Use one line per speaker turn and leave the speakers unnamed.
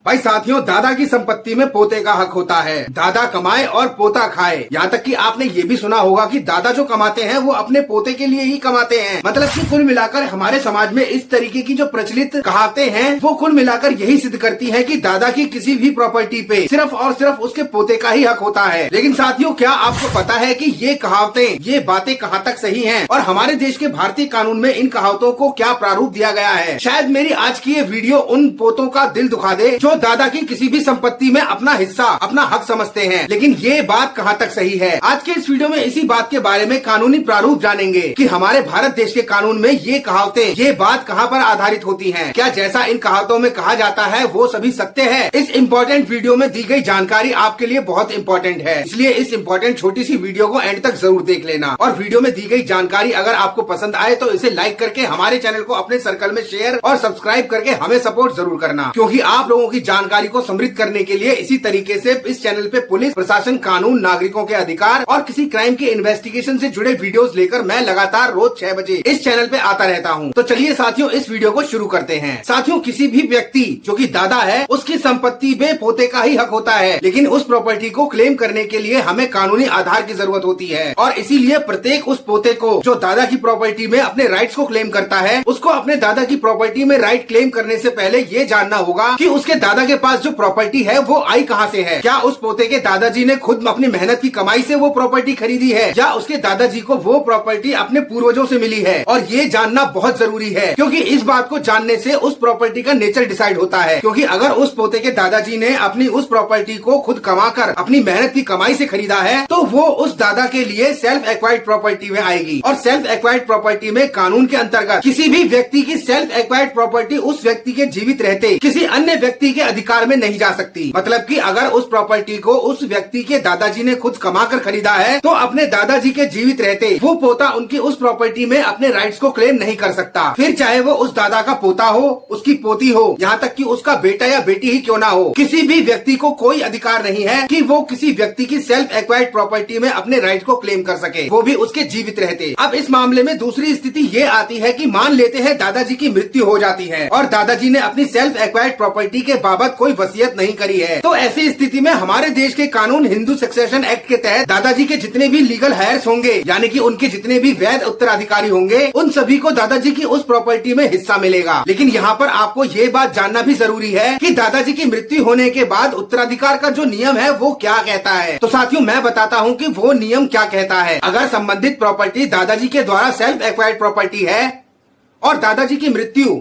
भाई साथियों, दादा की संपत्ति में पोते का हक होता है। दादा कमाए और पोता खाए। यहाँ तक कि आपने ये भी सुना होगा कि दादा जो कमाते हैं वो अपने पोते के लिए ही कमाते हैं। मतलब कि कुल मिलाकर हमारे समाज में इस तरीके की जो प्रचलित कहावतें हैं वो कुल मिलाकर यही सिद्ध करती है कि दादा की किसी भी प्रॉपर्टी पे सिर्फ और सिर्फ उसके पोते का ही हक होता है। लेकिन साथियों, क्या आपको पता है कि ये कहावतें, ये बातें कहाँ तक सही हैं और हमारे देश के भारतीय कानून में इन कहावतों को क्या प्रारूप दिया गया है। शायद मेरी आज की ये वीडियो उन पोतों का दिल दुखा दे जो दादा की किसी भी संपत्ति में अपना हिस्सा, अपना हक समझते हैं। लेकिन ये बात कहाँ तक सही है, आज के इस वीडियो में इसी बात के बारे में कानूनी प्रारूप जानेंगे कि हमारे भारत देश के कानून में ये कहावतें, ये बात कहाँ पर आधारित होती हैं। क्या जैसा इन कहावतों में कहा जाता है वो सभी सत्य है। इस इम्पोर्टेंट वीडियो में दी गई जानकारी आपके लिए बहुत इम्पोर्टेंट है, इसलिए इस इम्पोर्टेंट छोटी सी वीडियो को एंड तक जरूर देख लेना। और वीडियो में दी गई जानकारी अगर आपको पसंद आए तो इसे लाइक करके हमारे चैनल को अपने सर्कल में शेयर और सब्सक्राइब करके हमें सपोर्ट जरूर करना, क्योंकि आप लोगों की जानकारी को समृद्ध करने के लिए इसी तरीके से इस चैनल पे पुलिस प्रशासन, कानून, नागरिकों के अधिकार और किसी क्राइम के इन्वेस्टिगेशन से जुड़े वीडियोस लेकर मैं लगातार रोज 6 बजे इस चैनल पे आता रहता हूँ। तो चलिए साथियों, इस वीडियो को शुरू करते हैं। साथियों, किसी भी व्यक्ति जो कि दादा है उसकी संपत्ति में पोते का ही हक होता है, लेकिन उस प्रॉपर्टी को क्लेम करने के लिए हमें कानूनी आधार की जरूरत होती है। और इसीलिए प्रत्येक उस पोते को जो दादा की प्रॉपर्टी में अपने राइट्स को क्लेम करता है, उसको अपने दादा की प्रॉपर्टी में राइट क्लेम करने से पहले ये जानना होगा कि उसके दादा के पास जो प्रॉपर्टी है वो आई कहाँ से है। क्या उस पोते के दादाजी ने खुद अपनी मेहनत की कमाई से वो प्रॉपर्टी खरीदी है या उसके दादाजी को वो प्रॉपर्टी अपने पूर्वजों से मिली है। और ये जानना बहुत जरूरी है, क्योंकि इस बात को जानने से उस प्रॉपर्टी का नेचर डिसाइड होता है। क्योंकि अगर उस पोते के दादाजी ने अपनी उस प्रॉपर्टी को खुद कमाकर अपनी मेहनत की कमाई से खरीदा है तो वो उस दादा के लिए सेल्फ एक्वायर्ड प्रॉपर्टी में आएगी। और सेल्फ एक्वायर्ड प्रॉपर्टी में कानून के अंतर्गत किसी भी व्यक्ति की सेल्फ एक्वायर्ड प्रॉपर्टी उस व्यक्ति के जीवित रहते किसी अन्य व्यक्ति के अधिकार में नहीं जा सकती। मतलब कि अगर उस प्रॉपर्टी को उस व्यक्ति के दादाजी ने खुद कमाकर खरीदा है तो अपने दादाजी के जीवित रहते वो पोता उनकी उस प्रॉपर्टी में अपने राइट्स को क्लेम नहीं कर सकता। फिर चाहे वो उस दादा का पोता हो, उसकी पोती हो, यहाँ तक कि उसका बेटा या बेटी ही क्यों ना हो, किसी भी व्यक्ति को कोई अधिकार नहीं है कि वो किसी व्यक्ति की सेल्फ एक्वायर्ड प्रॉपर्टी में अपने राइट को क्लेम कर सके, वो भी उसके जीवित रहते। अब इस मामले में दूसरी स्थिति ये आती है कि मान लेते हैं दादाजी की मृत्यु हो जाती है और दादाजी ने अपनी सेल्फ एक्वायर्ड प्रॉपर्टी के बाबत कोई वसीयत नहीं करी है। तो ऐसी स्थिति में हमारे देश के कानून हिंदू सक्सेशन एक्ट के तहत दादाजी के जितने भी लीगल हायर्स होंगे, यानी कि उनके जितने भी वैध उत्तराधिकारी होंगे, उन सभी को दादाजी की उस प्रॉपर्टी में हिस्सा मिलेगा। लेकिन यहाँ पर आपको ये बात जानना भी जरूरी है कि दादाजी की मृत्यु होने के बाद उत्तराधिकार का जो नियम है वो क्या कहता है। तो साथियों, मैं बताता हूँ कि वो नियम क्या कहता है। अगर संबंधित प्रॉपर्टी दादाजी के द्वारा सेल्फ एक्वायर्ड प्रॉपर्टी है और दादाजी की मृत्यु